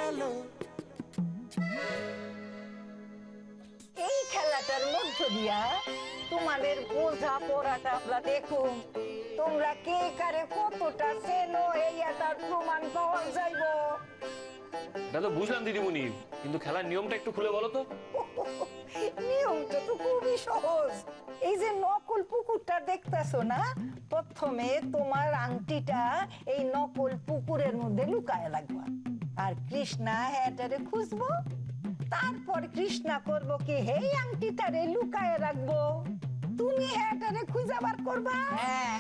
গেল। এই খেলাটার মধ্য দিয়া তোমাদের বোঝা পড়াটা আমরা দেখুন, তোমরা কে কারে কতটা চেনো এই এটার প্রমাণ পাওয়া যাইব। এটা তো বুঝলাম দিদিমণি, কিন্তু খেলার নিয়মটা একটু খুলে বলো তো। নিয়মটা তো খুবই সহজ। এই যে নকল পুকুরটা দেখতেছো না, প্রথমে তোমার আংটিটা এই নকল পুকুরের মধ্যে লুকায় লাগবে, আর কৃষ্ণা হ্যাটারে খুঁজবো। তারপর কৃষ্ণা করবো কি, হেই আংটিটারে লুকায় রাখবো, তুমি হ্যাটারে খুঁজে বার করবা। হ্যাঁ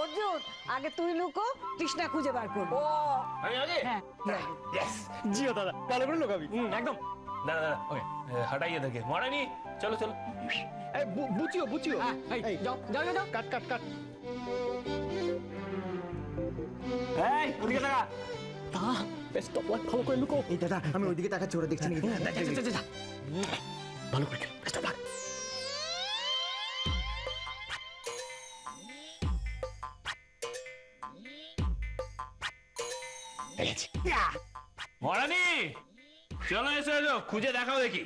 অর্জুন, আগে তুই লুকো, কৃষ্ণা খুঁজে বার করবো। আমি আগে? হ্যাঁ ইয়েস। জিও দাদা, ভালো করে লুকাবি। একদম। দাঁড়া দাঁড়া, ওকে হটাইয়ে দেখে মরানি। চলো চলো। বুঝিও বুঝিও। এই, যাও যাও যাও। কাট কাট কাট। এই ওদিকে দেখা। বেস্ট অফ লাক, ভালো করে লুকো। এই দাদা, আমি ওইদিকে তাকাচ্ছি, ওরা দেখছি নাকি। ভালো করে বেস্ট অফ লাক। মরানি চলো, এসো এসো, খুঁজে দেখাও দেখি।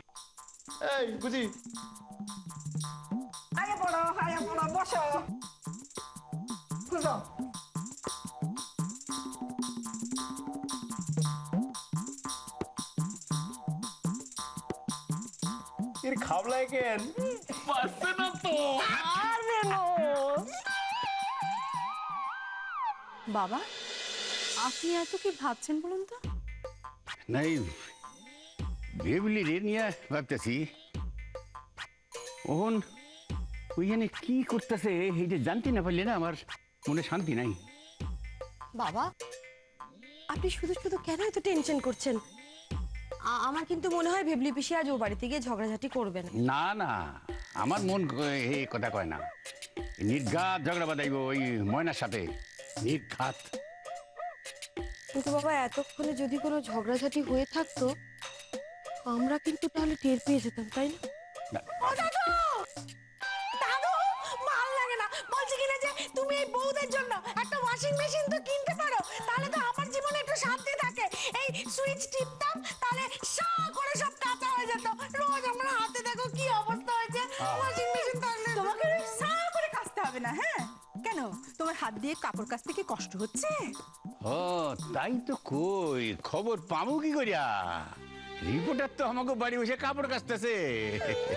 এই বুঝি। আগে পড়ো, বসো, খুঁজো। এর খাবলায় কেন? পারছে না তো। আরে নো, বাবা, আপনি এত কি ভাবছেন বলুন তো? নাই, ভেবলি রে নিয়ে ভাবতেছি ওহন ওইখানে কি করতেছে এইটা জানতে না পারলে না আমার মনে শান্তি নাই। বাবা, আপনি শুধু শুধু কেন এত টেনশন করছেন? আমার কিন্তু মনে হয় ভেবলি পিসি আজ ও বাড়িতে গিয়ে ঝগড়াঝাটি করবেন। না না, আমার মন এই কথা কয় না। নির্ঘাত ঝগড়া বাঁধাইব ওই ময়নার সাথে, নির্ঘাত। কিন্তু বাবা, এতক্ষণে যদি কোনো ঝগড়াঝাটি হয়ে থাকতো আমরা কিন্তু তাহলে টের পেয়ে যেতাম, তাই না? ভাল লাগে না, বলছি কিনা যে তুমি এই বউদের জন্য একটা ওয়াশিং মেশিন তো কিনতে পারো, তাহলে তো আমার জীবনে একটু শান্তি থাকে। এই সুইচ টিপতাম, তাহলে সা করে সব কাঁচা হয়ে যেত। রোজ আমার হাতে দেখো কি অবস্থা হয়েছে। ওয়াশিং মেশিন থাকলে তোমাকে সা করে কাচতে হবে না। হ্যাঁ, কেন তোমার হাত দিয়ে কাপড় কাচতে কি কষ্ট হচ্ছে? ও তাই তো, কই খবর পাবো কি করিয়া? রিপোর্টার তো আমাকে বাড়ি বসে কাপড় কাচতেছে।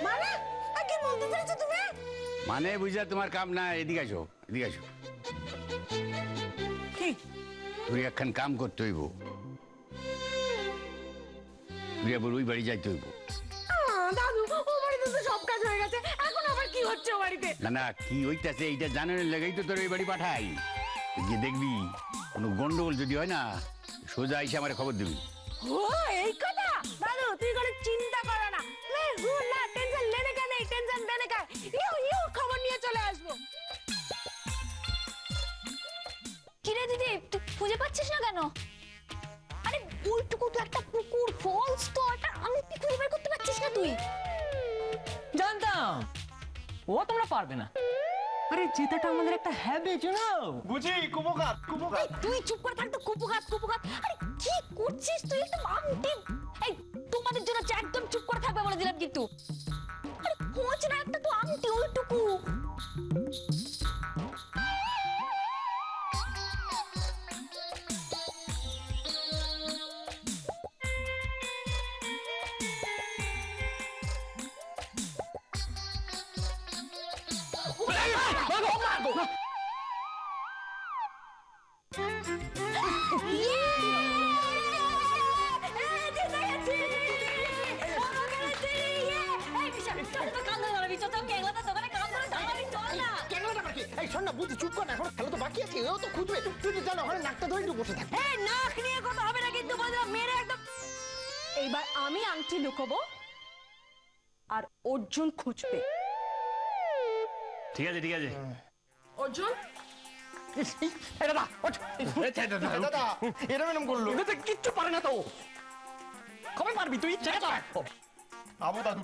মানে কি বলতে চাইছো তুমি? মানে বুঝা তোমার কাম না, এদিকে আসো, এদিকে আসো। কি তুই একখান কাম করতে হইব, তুই আবার ওই বাড়ি যাইতে হইব। দাদু, ও বাড়িতে তো সব কাজ হয়ে গেছে, এখন আবার কি হচ্ছে ও বাড়িতে? না না, কি হইতাছে এইটা জানানোর লেগেই তো তোর ওই বাড়ি পাঠাই। গিয়ে দেখবি কোনো গন্ডগোল যদি হয় না, সোজা এসে আমার খবর দিবি। ও এই কথা। দাদু, তুই কোনো চিন্তা করো না, না টেনশন লেনে কা নেই, টেনশন দেনে কা। ইউ খবর নিয়ে চলে আসবো। কিরে দিদি, তুই খুঁজে পাচ্ছিস না কেন? আরে ওইটুকু তো একটা পুকুর, ফলস তো, একটা আংটি খুঁজে বের করতে পারছিস না তুই? জানতাম ও তোমরা পারবে না। আরে জেতাটা আমাদের একটা হ্যাবিট, ইউ নো। বুঝি, কুপকাত কুপকাত। তুই চুপ করে থাক তো, কুপুঘাত কুপুঘাত। আরে কি করছিস তুই? একটা আংটি। এই তোমাদের জন্য একদম চুপ করে থাকবে বলে দিলাম কিন্তু। আরে খোঁজ না, একটা তো আংটি, ওইটুকু। এই শোন না, বুঝি চুপ কর না, এখন খেলা তো বাকি আছে, ও তো খুঁজবে। তুই তো জানো ওখানে নাকটা ধরে একটু বসে থাক। এই নাক নিয়ে কথা হবে না কিন্তু, বললাম মেরে একদম। এইবার আমি আংটি লুকোবো আর অর্জুন খুঁজবে। ঠিক আছে ঠিক আছে। অর্জুন, দাদা এরম এরম করলো, কিচ্ছু পারে না তো। কবে পারবি তুই? আবু দাদু।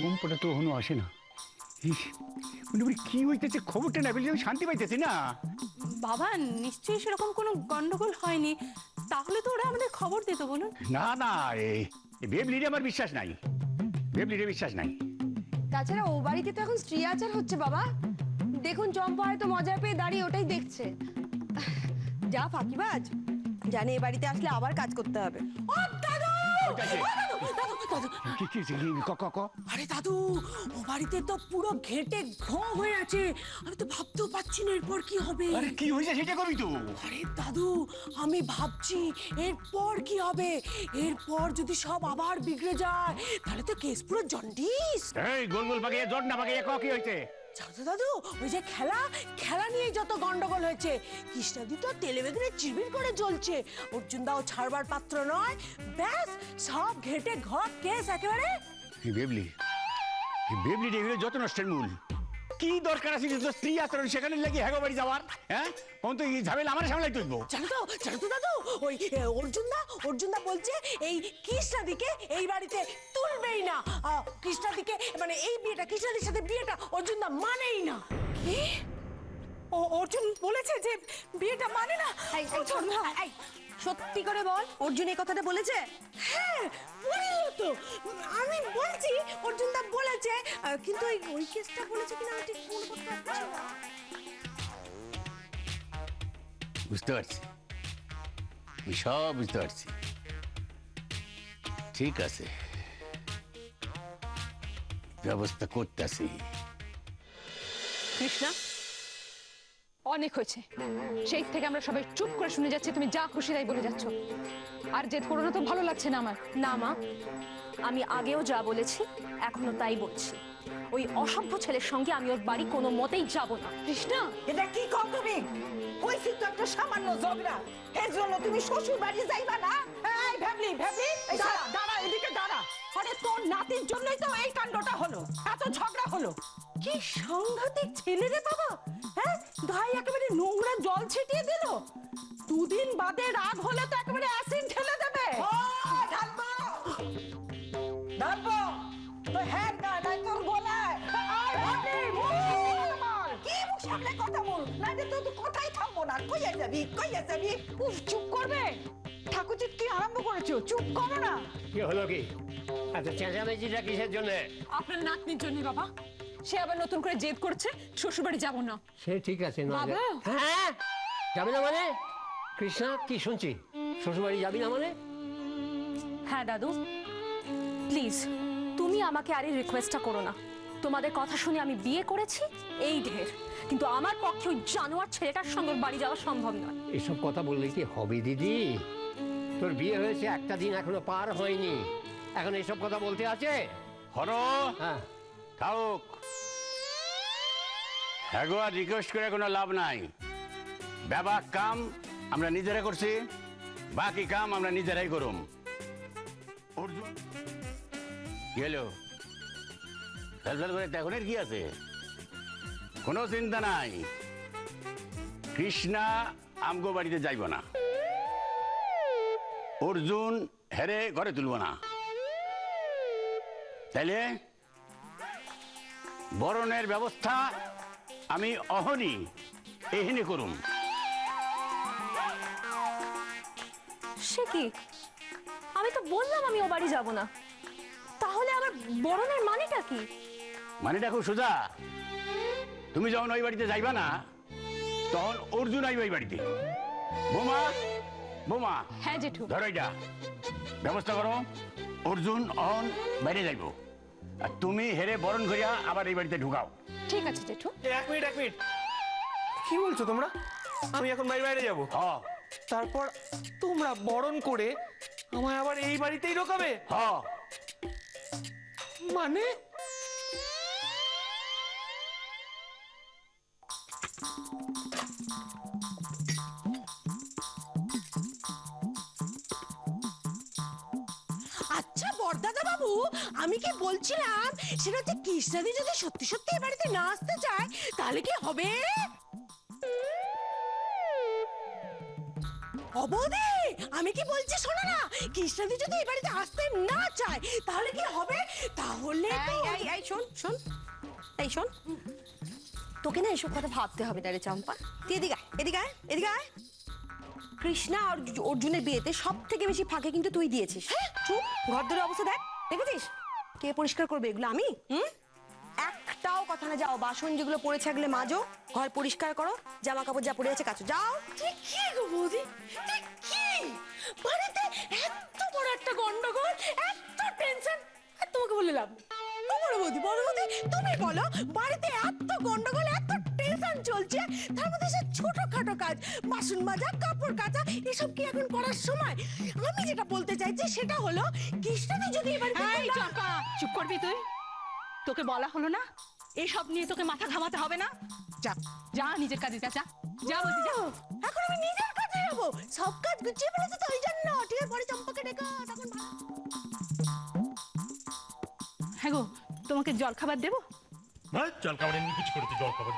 কম্পটা তো এখনো আসে না। ইস, মোটামুটি কি হইতেছে খবরটা না পেলে আমি শান্তি পাইতেছি না। বাবা নিশ্চয়ই সেরকম কোনো গন্ডগোল হয়নি, তাহলে তো ওরা আমাদের খবর দিত বলুন। না না, এই বেবলিরে আমার বিশ্বাস নাই, বেবলিরে বিশ্বাস নাই। তাছাড়া ও বাড়িতে তো এখন স্ত্রী আচার হচ্ছে বাবা। দেখুন চম্পা হয়তো মজা পেয়ে দাঁড়িয়ে ওটাই দেখছে। যা ফাঁকিবাজ, জানে এ বাড়িতে আসলে আবার কাজ করতে হবে। ও দাদু! কোথায়? দাদু, দাদু, কি কি কি ক আরে দাদু, ও বাড়িতে তো পুরো ঘেটে ঘ হয়ে আছে। আমি তো ভাবতেও পারছি না এরপর কি হবে। আরে কি হয়েছে সেটা কবি তো। আরে দাদু, আমি ভাবছি এরপর কি হবে। এরপর যদি সব আবার বিগড়ে যায় তাহলে তো কেস পুরো জন্ডিস। এই গোল গোল পাকিয়ে জট না পাকিয়ে কি হয়েছে? জানো তো দাদু, ওই যে খেলা নিয়ে যত গন্ডগোল হয়েছে, কৃষ্ণাদি তো তেলে বেগুনে চিবির করে জ্বলছে, অর্জুন দাও ছাড়বার পাত্র নয়, ব্যাস সব ঘেটে ঘর কেস একেবারে। বেবলি, বেবলি এগুলো যত নষ্টের মূল। কি দরকার আছে যে তোর স্ত্রী আচরণ সেখানে লেগে হ্যাগো বাড়ি যাওয়ার? হ্যাঁ, কোন তো এই ঝামেলা আমার সামলাই তুলবো। জানো তো দাদু, ওই অর্জুন দা বলছে এই কৃষ্ণাদিকে এই বাড়িতে তুলবেই না। কৃষ্ণাদিকে মানে এই বিয়েটা, কৃষ্ণাদির সাথে বিয়েটা অর্জুন দা মানেই না। কি? ও অর্জুন বলেছে যে বিয়েটা মানে না? সত্যি করে বল, অর্জুন এই কথাটা বলেছে? হ্যাঁ, বললো তো। আমি বলছি অর্জুন দা বলেছে, কিন্তু ওই কেসটা বলেছে কিনা আমি ঠিক মনে করতে পারছি না। বুঝতে পারছি, আমি সব বুঝতে পারছি। ঠিক আছে, ব্যবস্থা করতেছি। কৃষ্ণা, অনেক হয়েছে। সেই থেকে আমরা সবাই চুপ করে শুনে যাচ্ছি, তুমি যা খুশি তাই বলে যাচ্ছ। আর জেদ করো না তো, ভালো লাগছে না আমার। না মা, আমি আগেও যা বলেছি এখনো তাই বলছি। ওই অসভ্য ছেলের সঙ্গে আমি ওর বাড়ি কোনো মতেই যাব না। কৃষ্ণা, এটা কি কও তুমি? কইছি তো একটা সামান্য ঝগড়া, এর জন্য তুমি শ্বশুর বাড়ি যাইবা না? এই ভ্যাবলি, এই দাঁড়া এদিকে দাঁড়া। আরে তোর নাতির জন্যই তো এই কাণ্ডটা হলো, এত ঝগড়া হলো। কি সাংঘাতিক ছেলে রে বাবা! হ্যাঁ, গায়ে একেবারে নোংরা জল ছিটিয়ে দিল। দুদিন বাদে রাগ হলে তো একেবারে অ্যাসিড ঢেলে দেবে। ঢালবো তো হ্যাঁ না নাই তোর গলায়। কি মুখ সামনে কথা বল, না যে তো কথাই থামবো না। কইয়া যাবি? উফ, চুপ করবে। ঠাকুরজিৎ কি আরম্ভ করেছো? চুপ করো না। কি হলো কি? আচ্ছা, চেঁচামেচিটা কিসের জন্য? আপনার নাতনির জন্য বাবা। সে আবার নতুন করে জেদ করছে শ্বশুর বাড়ি যাবো না। সে ঠিক আছে না? বাবা! হ্যাঁ, যাবে না মানে? কৃষ্ণা, কি শুনছি? শ্বশুরবাড়ি যাবি না মানে? হ্যাঁ দাদু, প্লিজ তুমি আমাকে আর এই রিকোয়েস্টটা করো না। তোমাদের কথা শুনে আমি বিয়ে করেছি, এই ঢের। কিন্তু আমার পক্ষে ওই জানোয়ার ছেলেটার সঙ্গে ওর বাড়ি যাওয়া সম্ভব নয়। এসব কথা বললে কি হবে দিদি? তোর বিয়ে হয়েছে একটা দিন এখনো পার হয়নি, এখন এসব কথা বলতে আছে? হরো, হ্যাঁ, থাকুক। হ্যাগো আর রিকোয়েস্ট করে কোনো লাভ নাই। ব্যাপক কাম আমরা নিজেরা করছি, বাকি কাম আমরা নিজেরাই করুম। অর্জুন গেল, ফেলফেল করে দেখনের কি আছে? কোনো চিন্তা নাই, কৃষ্ণা আমগো বাড়িতে যাইব না, অর্জুন হেরে ঘরে তুলব না। তাইলে বরণের ব্যবস্থা আমি অহনি এহিনি করুম। সে কি? আমি তো বললাম আমি ও বাড়ি যাব না। তাহলে আমার বরণের মানেটা কি? মানেটা খুব সোজা। তুমি যখন ওই বাড়িতে যাইবা না, তখন অর্জুন আইবা এই বাড়িতে। বোমা, হ্যাঁ জেঠু। ধরো এটা, ব্যবস্থা করো। অর্জুন অহন বাইরে যাইব, আর তুমি হেরে বরণ করিয়া আবার এই বাড়িতে ঢুকাও। ঠিক আছে জেঠু। এক মিনিট, কি বলছো তোমরা? আমি এখন বাইরে যাবো? হ্যাঁ তারপর তোমরা বরণ করে আমায় আবার এই বাড়িতেই ঢোকাবে? হ্যাঁ। মানে আচ্ছা বরদাদা বাবু, আমি কি বলছিলাম সেটা হচ্ছে কৃষ্ণাদি যদি সত্যি সত্যি এ বাড়িতে না আসতে চায় তাহলে কি হবে? অবধি আমি কি বলছি শোনো না, কৃষ্ণাদি যদি এই বাড়িতে আসতে না চায় তাহলে কি হবে? তাহলে তো এই শোন শোন, এই শোন, তোকে না এসব কথা ভাবতে হবে না রে চম্পা। তুই এদিকে আয়, এদিকে আয়, এদিকে আয়। কৃষ্ণা আর অর্জুনের বিয়েতে সব থেকে বেশি ফাঁকে কিন্তু তুই দিয়েছিস। চুপ, ঘর ধরে অবস্থা দেখ, দেখেছিস? কে পরিষ্কার করবে এগুলো? আমি? একটাও কথা না, যাও বাসন যেগুলো পড়েছে এগুলো মাজো, ঘর পরিষ্কার করো, জামা কাপড় যা পড়ে আছে কাচো, যাও। ঠিক কি গো বৌদি, ঠিক কি বাড়িতে এত বড় একটা গন্ডগোল, এত টেনশন, আর তোমাকে বলে লাভ নেই। ও বড় বৌদি, বড় বৌদি তুমি বলো, বাড়িতে এত গন্ডগোল, এত টেনশন চলছে, তার মধ্যে সে ছোটখাটো কাজ, বাসন মাজা, কাপড় কাচা, এসব কি এখন করার সময়? আমি যেটা বলতে চাইছি সেটা হলো, কৃষ্ণাদি যদি এবার চুপ করবি তুই? তোকে বলা হলো না এসব নিয়ে তোকে মাথা ঘামাতে হবে না? যা যা নিজের কাজে যা, যা যা বলছি যা। এখন আমি নিজের কাজে যাবো, সব কাজ গুছিয়ে ফেলেছে তো ওই জন্য। ঠিক আছে, পরে চম্পাকে ডেকে তখন হ্যাঁ গো, তোমাকে জল খাবার দেবো? জল খাবার এমনি কিছু করেছে, জল খাবার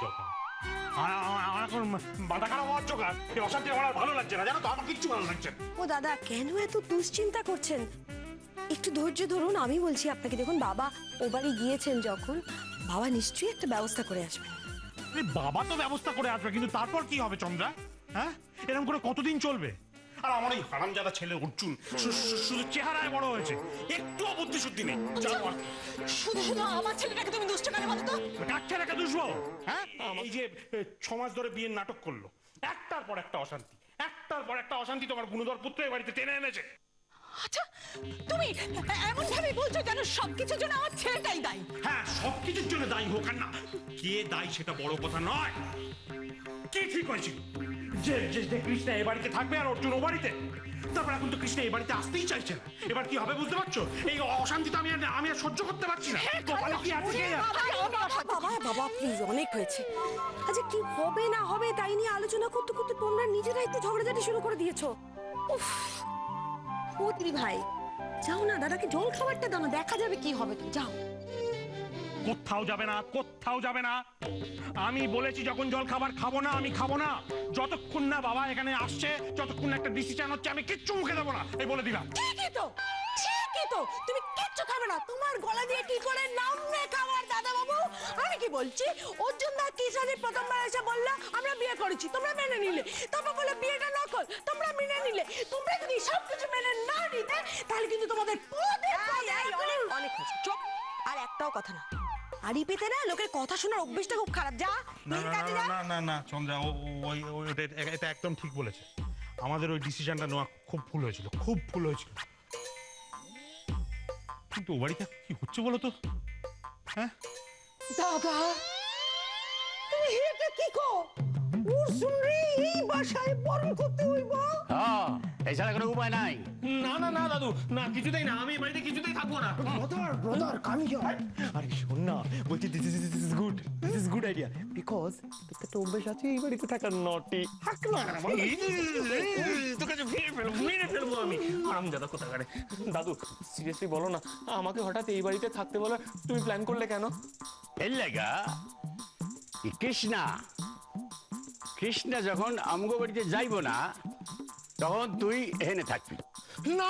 আমার এখন মাথা খারাপ হওয়ার জোগাড়। এই অশান্তি আমার আর ভালো লাগছে না, জানো তো, আমার কিচ্ছু ভালো লাগছে না। ও দাদা, কেন এত দুশ্চিন্তা করছেন? একটু ধৈর্য ধরুন, আমি বলছি আপনাকে। দেখুন, বাবা ও বাড়ি গিয়েছেন যখন, বাবা নিশ্চয়ই একটা ব্যবস্থা করে আসবেন। বাবা তো ব্যবস্থা করে আসবে, কিন্তু তারপর কি হবে চন্দ্রা? হ্যাঁ, এরকম করে কতদিন চলবে? আর আমার এই হারামজাদা ছেলে অর্জুন শুধু চেহারায় বড় হয়েছে, একটুও বুদ্ধি শুদ্ধি নেই। শুধু শুধু আমার ছেলেটাকে তুমি দুষ্ট কেন বলো তো? কার ছেলেকে দুষবো? হ্যাঁ, এই যে 6 মাস ধরে বিয়ের নাটক করলো, একটার পর একটা অশান্তি, একটার পর একটা অশান্তি তোমার গুণধর পুত্র এই বাড়িতে টেনে এনেছে। আচ্ছা, তুমি এমন ভাবে বলছো যেন সবকিছুর জন্য আমার ছেলেটাই দায়ী। হ্যাঁ, সবকিছুর জন্য দায়ী হোক আর না, কে দায়ী সেটা বড় কথা নয়। কি ঠিক হয়েছিল যে যে কৃষ্ণা এ বাড়িতে থাকবে আর অর্জুন ও বাড়িতে? তারপর এখন তো কৃষ্ণা এ বাড়িতে আসতেই চাইছে না। এবার কি হবে বুঝতে পারছো? এই অশান্তি তো আমি আর সহ্য করতে পারছি না। কপালে কি আছে কে জানে? বাবা বাবা প্লিজ, অনেক হয়েছে। আচ্ছা, কি হবে না হবে তাই নিয়ে আলোচনা করতে করতে তোমরা নিজেরাই তো ঝগড়াঝাটি শুরু করে দিয়েছো। উফ, ও দিদি ভাই, যাও না, দাদাকে জল খাবারটা দাও না, দেখা যাবে কি হবে। তুমি যাও। কোথাও যাবে না, কোথাও যাবে না। আমি বলেছি যখন জল খাবার খাবো না, আমি খাবো না। যতক্ষণ না বাবা এখানে আসছে, যতক্ষণ না একটা ডিসিশন হচ্ছে, আমি কিচ্ছু মুখে দেবো না, এই বলে দিলাম। ঠিকই তো, ঠিকই তো, তুমি কিচ্ছু খাবে না। তোমার গলা দিয়ে কি করে নামবে খাবার দাদা বাবু? আমি কি বলছি, অর্জুন দা কৃষ্ণাদি প্রথমবার এসে বললো আমরা বিয়ে করেছি, তোমরা মেনে নিলে। তারপর বললো বিয়েটা নকল, তোমরা মেনে নিলে। তোমরা যদি সবকিছু মেনে না নিতে, তাহলে কিন্তু তোমাদের অনেক হয়েছে, চুপ। আর একটাও কথা না। আড়ি পেতে না, লোকের কথা শোনার অভ্যেসটা খুব খারাপ। যা, নিজের কাজে যা। না চন্দ্রা, এটা একদম ঠিক বলেছে। আমাদের ওই ডিসিশনটা নেওয়া খুব ভুল হয়েছিল, খুব ভুল হয়েছিল। কিন্তু ও বাড়িতে কি হচ্ছে বলো তো? হ্যাঁ, দাদা, তুমি এটা কি কো? অর্জুন রে এই বাসায় বরণ করতে হইব? হ্যাঁ, এছাড়া কোনো উপায় নাই। না দাদু, না কিছুতেই না, আমি এই বাড়িতে কিছুতেই থাকবো না। ব্রাদার কামি যায়। আরে শোন না, বলছি this is good idea, because তোর একটা অভ্যেস আছে এই বাড়িতে থাকার, নটি তোর কাছে মেরে ফেলবো আমি, হারামজাদা কোথাকারে। দাদু সিরিয়াসলি বলো না, আমাকে হঠাৎ এই বাড়িতে থাকতে বলো তুমি প্ল্যান করলে কেন? এর লাগা কৃষ্ণা যখন আমগো বাড়িতে যাইব না, তখন তুই এখানে থাকবি। না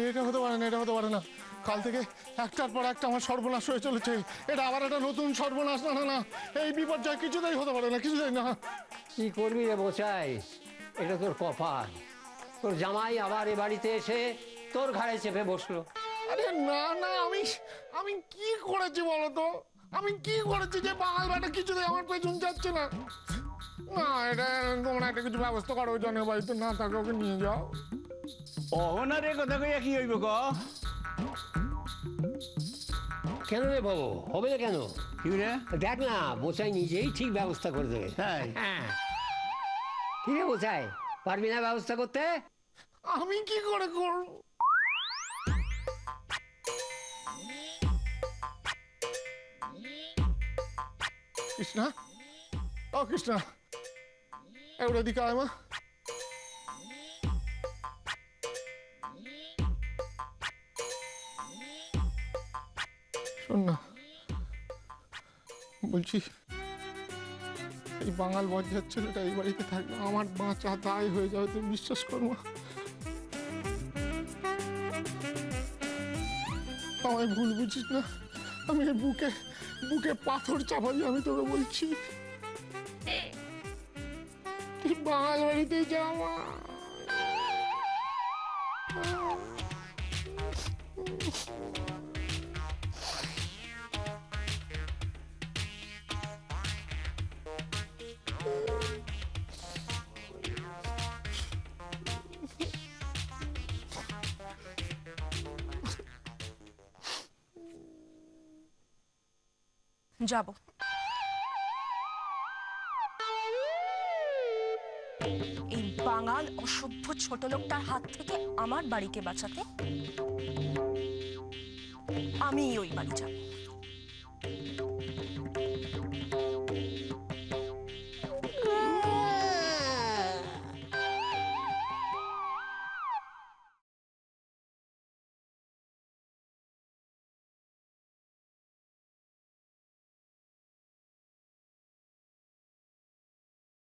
এটা হতে পারে না, এটা হতে পারে না। কাল থেকে একটার পর একটা আমার সর্বনাশ হয়ে চলেছে, এটা আবার একটা নতুন সর্বনাশ। না, এই বিপর্যয় কিছুতেই হতে পারে না, কিছুতেই না। কি করবি রে বোচাই, এটা তোর কপাল। তোর জামাই আবার এ বাড়িতে এসে তোর ঘাড়ে চেপে বসলো। আরে না, আমি কি করেছি বলতো? আমি কি করেছি যে বাঙাল বেটা কিছুতেই আমার পেছন যাচ্ছে না? না, এটা তোমরা একটা কিছু ব্যবস্থা করো, জনের বাড়িতে না থাকে ওকে নিয়ে যাও। অহনারে কথা কইয়া কি হইব ক? কেন রে বাবু, হবে না কেন? কি রে? দেখ না, বোচাই নিজেই ঠিক ব্যবস্থা করে দেবে। তাই? হ্যাঁ। কি রে বোচাই, পারবি না ব্যবস্থা করতে? আমি কি করে করব? কৃষ্ণা, ও কৃষ্ণা, এবার এদিকে আয় মা। শোন না, বলছি এই বাঙাল বজ্জার ছেলেটা এই বাড়িতে থাকলে আমার বাঁচা দায় হয়ে যাবে, তুমি বিশ্বাস করো। আমায় ভুল বুঝিস না, আমি এই বুকে বুকে পাথর চাপাবি, আমি তোকে বলছি। তুই বাঙাল বাড়িতে যাওয়া যাব। এই বাঙাল অসভ্য ছোট লোকটার হাত থেকে আমার বাড়িকে বাঁচাতে আমি ওই বাড়ি যাব।